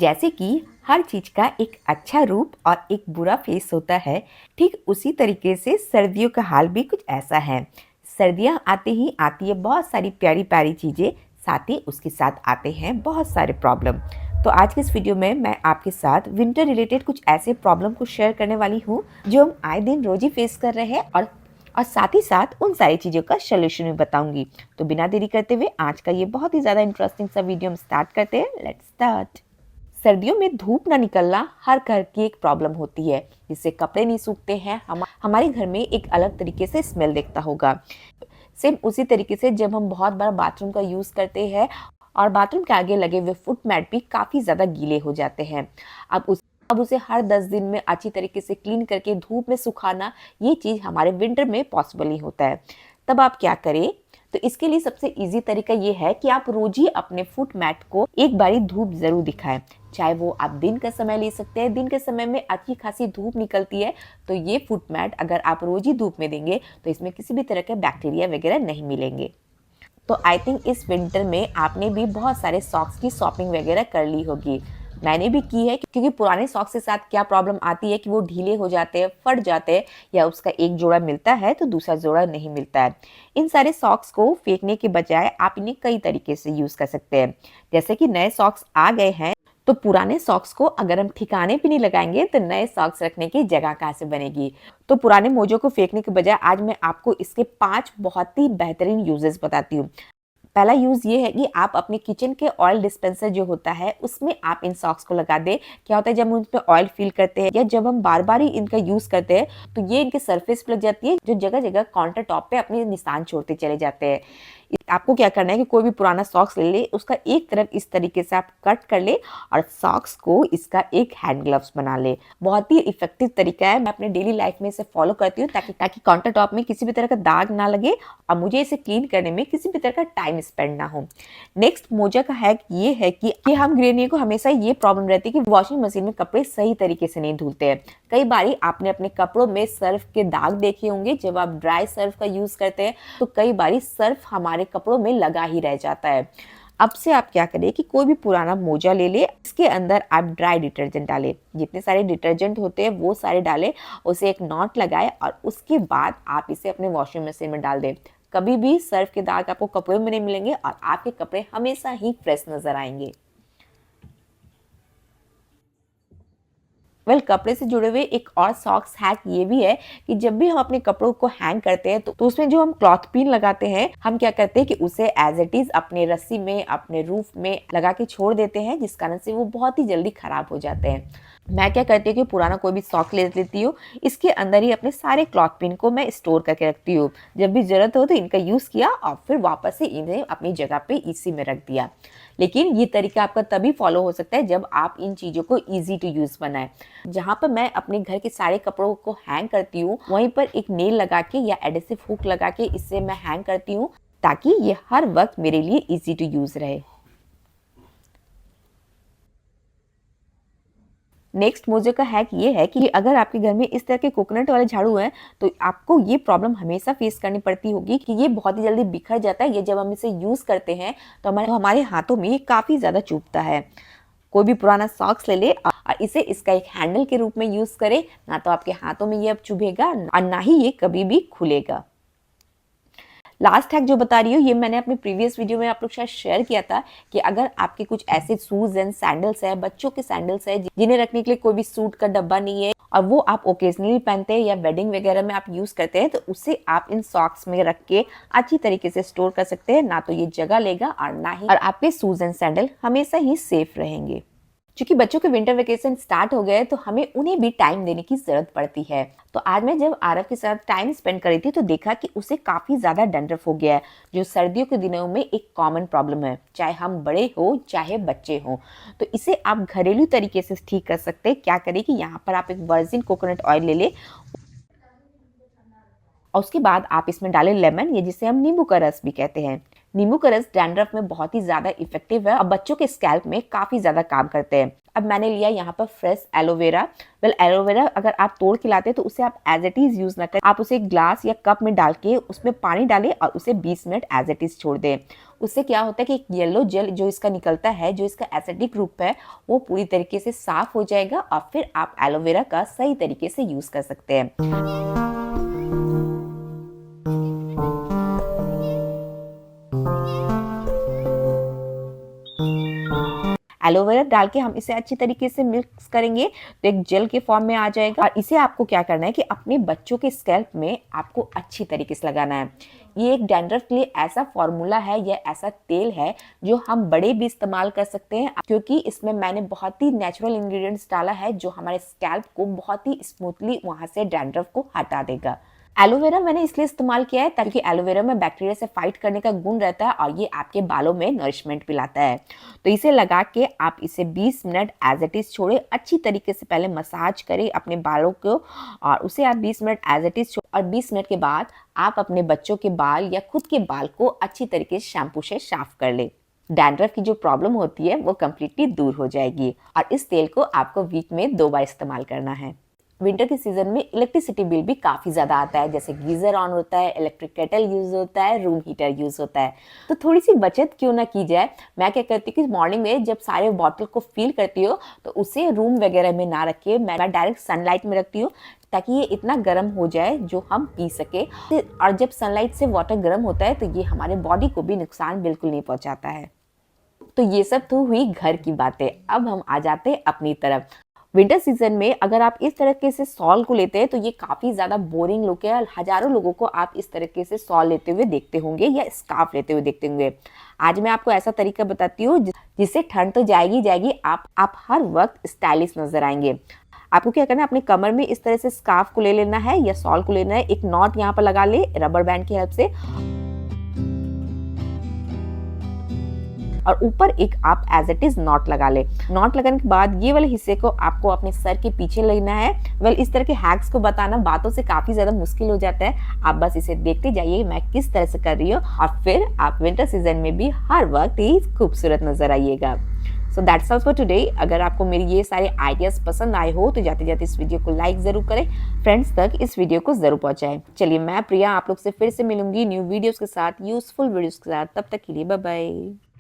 जैसे कि हर चीज का एक अच्छा रूप और एक बुरा फेस होता है, ठीक उसी तरीके से सर्दियों का हाल भी कुछ ऐसा है। सर्दियां आते ही आती है बहुत सारी प्यारी प्यारी चीजें, साथ ही उसके साथ आते हैं बहुत सारे प्रॉब्लम। तो आज के इस वीडियो में मैं आपके साथ विंटर रिलेटेड कुछ ऐसे प्रॉब्लम को शेयर करने वाली हूँ जो हम आए दिन रोज ही फेस कर रहे हैं, और साथ ही साथ उन सारी चीज़ों का सोल्यूशन भी बताऊंगी। तो बिना देरी करते हुए आज का ये बहुत ही ज़्यादा इंटरेस्टिंग सा वीडियो हम स्टार्ट करते हैं। Let's start. सर्दियों में धूप ना निकलना हर घर की एक प्रॉब्लम होती है, जिससे कपड़े नहीं सूखते हैं। हमारे घर में एक अलग तरीके से स्मेल दिखता होगा। सेम उसी तरीके से जब हम बहुत बार बाथरूम का यूज़ करते हैं और बाथरूम के आगे लगे हुए फुट मैट भी काफ़ी ज़्यादा गीले हो जाते हैं। अब उसे हर 10 दिन में अच्छी तरीके से क्लीन करके धूप में सुखाना, ये चीज़ हमारे विंटर में पॉसिबल नहीं होता है। तब आप क्या करें? तो इसके लिए सबसे इजी तरीका ये है कि आप रोज ही अपने फुट मैट को एक बारी धूप जरूर दिखाएं। चाहे वो आप दिन का समय ले सकते हैं, दिन के समय में अच्छी खासी धूप निकलती है, तो ये फुट मैट अगर आप रोज ही धूप में देंगे तो इसमें किसी भी तरह के बैक्टीरिया वगैरह नहीं मिलेंगे। तो आई थिंक इस विंटर में आपने भी बहुत सारे सॉक्स की शॉपिंग वगैरह कर ली होगी। मैंने भी की है, क्योंकि पुराने सॉक्स के साथ क्या प्रॉब्लम आती है कि वो ढीले हो जाते हैं, फट जाते हैं, या उसका एक जोड़ा मिलता है तो दूसरा जोड़ा नहीं मिलता है। इन सारे सॉक्स को फेंकने के बजाय आप इन्हें कई तरीके से यूज कर सकते हैं। जैसे कि नए सॉक्स आ गए हैं, तो पुराने सॉक्स को अगर हम ठिकाने पे नहीं लगाएंगे तो नए सॉक्स रखने की जगह कहाँ से बनेगी। तो पुराने मोजों को फेंकने के बजाय आज मैं आपको इसके 5 बहुत ही बेहतरीन यूजेस बताती हूँ। पहला यूज ये है कि आप अपने किचन के ऑयल डिस्पेंसर जो होता है उसमें आप इन सॉक्स को लगा दे। क्या होता है, जब हम उन पे ऑयल फिल करते हैं या जब हम बार बार ही इनका यूज करते हैं तो ये इनके सरफेस पे लग जाती है, जो जगह जगह काउंटर टॉप पे अपने निशान छोड़ते चले जाते हैं। आपको क्या करना है कि कोई भी पुराना सॉक्स ले ले, उसका एक तरफ इस तरीके से आप कट कर ले और सॉक्स को इसका एक हैंड ग्लव्स बना ले। बहुत ही इफेक्टिव तरीका है, मैं अपने डेली लाइफ में इसे फॉलो करती हूँ ताकि काउंटर टॉप में किसी भी तरह का दाग ना लगे और मुझे इसे क्लीन करने में किसी भी तरह का टाइम स्पेंड ना हो। नेक्स्ट मोजा का हैक ये है कि हम गृहिणियों को हमेशा ये प्रॉब्लम रहती है कि वॉशिंग मशीन में कपड़े सही तरीके से नहीं धुलते हैं। कई बारी आपने अपने कपड़ों में सर्फ के दाग देखे होंगे। जब आप ड्राई सर्फ का यूज करते हैं तो कई बारी सर्फ हमारे कपड़ों में लगा ही रह जाता है। अब से आप क्या करें कि कोई भी पुराना मोजा ले ले, इसके अंदर आप ड्राई डिटर्जेंट डालें। जितने सारे डिटर्जेंट होते हैं वो सारे डालें, उसे एक नॉट लगाए और उसके बाद आप इसे अपने वॉशिंग मशीन में डाल दें। कभी भी सर्फ के दाग आपको कपड़ों में नहीं मिलेंगे और आपके कपड़े हमेशा ही फ्रेश नजर आएंगे। कपड़े से जुड़े हुए एक और सॉक्स हैक ये भी है कि जब भी हम अपने कपड़ों को हैंग करते हैं तो उसमें जो हम क्लॉथ पिन लगाते हैं, हम क्या करते हैं कि उसे एज इट इज अपने रस्सी में, अपने रूफ में लगा के छोड़ देते हैं, जिस कारण से वो बहुत ही जल्दी खराब हो जाते हैं। मैं क्या करती हूँ कि पुराना कोई भी सॉक ले लेती हूँ, इसके अंदर ही अपने सारे क्लॉथ पिन को मैं स्टोर करके रखती हूँ। जब भी जरूरत हो तो इनका यूज किया और फिर वापस से इन्हें अपनी जगह पे इसी में रख दिया। लेकिन ये तरीका आपका तभी फॉलो हो सकता है जब आप इन चीजों को इजी टू यूज बनाएं। जहां पर मैं अपने घर के सारे कपड़ों को हैंग करती हूँ, वहीं पर एक नेल लगा के या एडेसिव हुक लगा के इससे मैं हैंग करती हूँ, ताकि ये हर वक्त मेरे लिए इजी टू यूज रहे। नेक्स्ट मोजे का हैक ये है कि अगर आपके घर में इस तरह के कोकोनट वाले झाड़ू हैं तो आपको ये प्रॉब्लम हमेशा फेस करनी पड़ती होगी कि ये बहुत ही जल्दी बिखर जाता है। ये जब हम इसे यूज करते हैं तो हमारे हाथों में ये काफी ज्यादा चुभता है। कोई भी पुराना सॉक्स ले ले और इसे इसका एक हैंडल के रूप में यूज करे, ना तो आपके हाथों में ये अब चुभेगा और ना ही ये कभी भी खुलेगा। लास्ट हैक जो बता रही हूँ ये मैंने अपने प्रीवियस वीडियो में आप लोग शायद शेयर किया था कि अगर आपके कुछ ऐसे शूज एंड सैंडल्स है, बच्चों के सैंडल्स है, जिन्हें रखने के लिए कोई भी सूट का डब्बा नहीं है और वो आप ओकेजनली पहनते हैं या वेडिंग वगैरह में आप यूज करते हैं, तो उसे आप इन सॉक्स में रख के अच्छी तरीके से स्टोर कर सकते हैं। ना तो ये जगह लेगा और ना ही और आपके शूज एंड सैंडल हमेशा ही सेफ रहेंगे। क्योंकि बच्चों के विंटर वेकेशन स्टार्ट हो गए तो हमें उन्हें भी टाइम देने की जरूरत पड़ती है। तो आज मैं जब आरव के साथ टाइम स्पेंड कर रही थी तो देखा कि उसे काफी ज्यादा डंड्रफ हो गया है, जो सर्दियों के दिनों में एक कॉमन प्रॉब्लम है, चाहे हम बड़े हो चाहे बच्चे हो। तो इसे आप घरेलू तरीके से ठीक कर सकते हैं। क्या करें कि यहाँ पर आप एक वर्जिन कोकोनट ऑयल ले ले और उसके बाद आप इसमें डालें लेमन, ये जिसे हम नींबू का रस भी कहते हैं। नींबू का रस डैंड्रफ में बहुत ही ज्यादा इफेक्टिव है और बच्चों के स्कैल्प में काफी ज्यादा काम करते हैं। अब मैंने लिया यहाँ पर फ्रेश एलोवेरा। वेल एलोवेरा अगर आप तोड़ के लाते हैं तो उसे आप एज इट इज यूज ना करें, आप उसे एक ग्लास या कप में डाल के उसमें पानी डालें और उसे 20 मिनट एज इट इज छोड़ दें। उससे क्या होता है कि एक येलो जेल जो इसका निकलता है, जो इसका एसिडिक रूप है, वो पूरी तरीके से साफ हो जाएगा और फिर आप एलोवेरा का सही तरीके से यूज कर सकते हैं। एलोवेरा डाल के हम इसे अच्छी तरीके से मिक्स करेंगे तो एक जेल के फॉर्म में आ जाएगा। और इसे आपको क्या करना है कि अपने बच्चों के स्कैल्प में आपको अच्छी तरीके से लगाना है। ये एक डैंड्रफ के लिए ऐसा फॉर्मूला है या ऐसा तेल है जो हम बड़े भी इस्तेमाल कर सकते हैं, क्योंकि इसमें मैंने बहुत ही नेचुरल इंग्रेडिएंट्स डाला है जो हमारे स्कैल्प को बहुत ही स्मूथली वहां से डैंड्रफ को हटा देगा। एलोवेरा मैंने इसलिए इस्तेमाल किया है ताकि एलोवेरा में बैक्टीरिया से फाइट करने का गुण रहता है और ये आपके बालों में नरिशमेंट भी लाता है। तो इसे लगा के आप इसे 20 मिनट एज इट इज छोड़े, अच्छी तरीके से पहले मसाज करें अपने बालों को और उसे आप 20 मिनट एज इट इज और 20 मिनट के बाद आप अपने बच्चों के बाल या खुद के बाल को अच्छी तरीके से शैम्पू से साफ कर ले। डैंड्रफ की जो प्रॉब्लम होती है वो कम्प्लीटली दूर हो जाएगी। और इस तेल को आपको वीक में 2 बार इस्तेमाल करना है। विंटर के सीजन में इलेक्ट्रिसिटी बिल भी काफ़ी ज़्यादा आता है, जैसे गीज़र ऑन होता है, इलेक्ट्रिक केटल यूज़ होता है, रूम हीटर यूज़ होता है। तो थोड़ी सी बचत क्यों ना की जाए। मैं क्या करती हूँ कि मॉर्निंग में जब सारे बॉटल को फिल करती हो तो उसे रूम वगैरह में ना रखे, मैं डायरेक्ट सनलाइट में रखती हूँ ताकि ये इतना गर्म हो जाए जो हम पी सके। और जब सनलाइट से वाटर गर्म होता है तो ये हमारे बॉडी को भी नुकसान बिल्कुल नहीं पहुँचाता है। तो ये सब तो हुई घर की बातें। अब हम आ जाते हैं अपनी तरफ। विंटर सीजन में अगर आप इस तरीके से सॉल को लेते हैं तो ये काफ़ी ज़्यादा बोरिंग लुक है। हज़ारों लोगों को आप इस तरीके से सॉल लेते हुए देखते होंगे या स्कार्फ लेते हुए देखते होंगे। आज मैं आपको ऐसा तरीका बताती हूँ जिससे ठंड तो जाएगी जाएगी, आप हर वक्त स्टाइलिश नजर आएंगे। आपको क्या करना है, अपने कमर में इस तरह से स्कार्फ को ले लेना है या सॉल को लेना है, एक नॉट यहाँ पर लगा ले रबर बैंड की हेल्प से और ऊपर एक आप एज इट इज नॉट लगा ले। नॉट लगाने के बाद ये वाले हिस्से को आपको अपने सर के पीछे लेना है। वेल इस तरह के हैक्स को बताना बातों से काफी ज्यादा मुश्किल हो जाता है। आप बस इसे देखते जाइए मैं किस तरह से कर रही हूँ और फिर आप विंटर सीजन में भी हर वक्त ही खूबसूरत नजर आइएगा। So that's all for today. अगर आपको मेरे ये सारे आइडियाज पसंद आए हो तो जाते जाते इस वीडियो को लाइक जरूर करें, फ्रेंड्स तक इस वीडियो को जरूर पहुंचाएं। चलिए मैं प्रिया आप लोग से फिर से मिलूंगी न्यू वीडियोस के साथ, यूजफुल वीडियोस के साथ। तब तक के लिए बाय बाय।